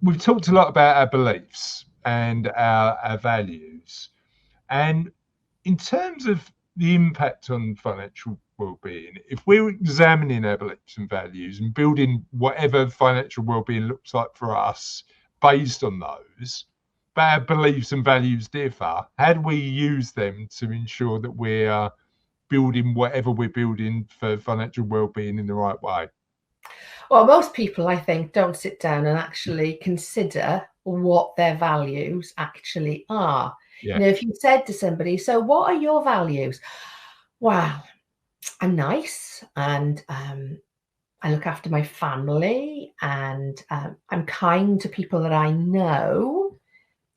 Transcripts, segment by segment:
we've talked a lot about our beliefs and our values. And in terms of the impact on financial well-being, if we're examining our beliefs and values and building whatever financial well-being looks like for us based on those, but our beliefs and values differ, how do we use them to ensure that we're building whatever we're building for financial well-being in the right way? Well, most people, I think, don't sit down and actually consider what their values actually are. Yeah. You know, if you said to somebody, so what are your values? Well, I'm nice and I look after my family and I'm kind to people that I know.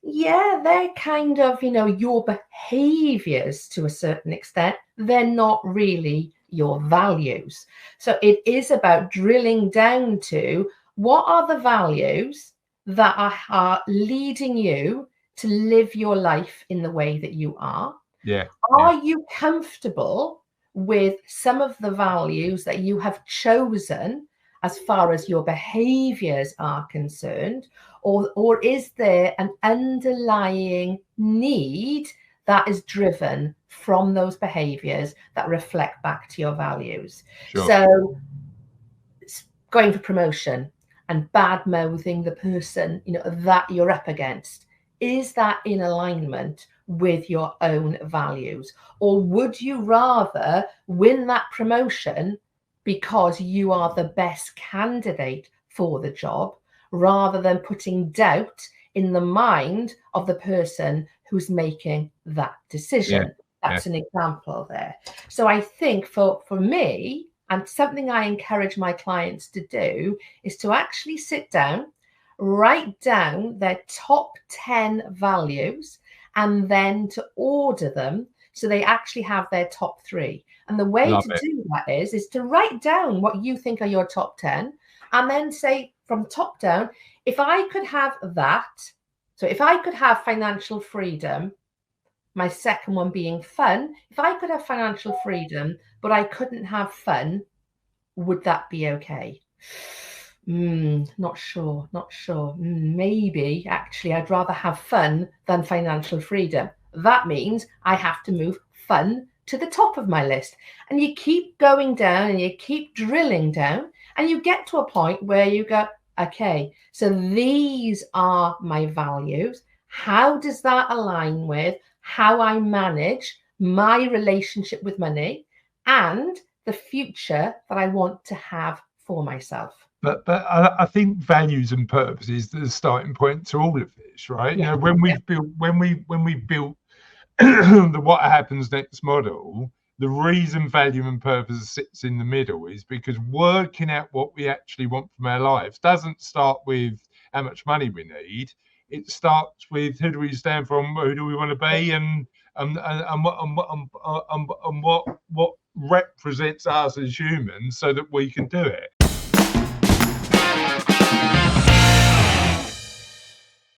Yeah, they're kind of, you know, your behaviors to a certain extent. They're not really your values. So it is about drilling down to what are the values that are leading you to live your life in the way that you are. Yeah. Are you comfortable with some of the values that you have chosen as far as your behaviors are concerned? Or is there an underlying need that is driven from those behaviors that reflect back to your values? Sure. So going for promotion and bad mouthing the person, you know, that you're up against, is that in alignment with your own values? Or would you rather win that promotion because you are the best candidate for the job, rather than putting doubt in the mind of the person who's making that decision? That's an example there. So I think for me, and something I encourage my clients to do, is to actually sit down, write down their top 10 values, and then to order them so they actually have their top 3. And the way to do that is to write down what you think are your top 10 and then say from top down, if I could have that, so if I could have financial freedom, my second one being fun, if I could have financial freedom, but I couldn't have fun, would that be okay? Not sure. Maybe actually I'd rather have fun than financial freedom. That means I have to move fun to the top of my list. And you keep going down and you keep drilling down and you get to a point where you go, okay, so these are my values. How does that align with how I manage my relationship with money and the future that I want to have for myself? But I think values and purpose is the starting point to all of this, right? Yeah. You know, when we've built the what happens next model, the reason value and purpose sits in the middle is because working out what we actually want from our lives doesn't start with how much money we need. It starts with who do we stand for, who do we want to be, and what represents us as humans, so that we can do it.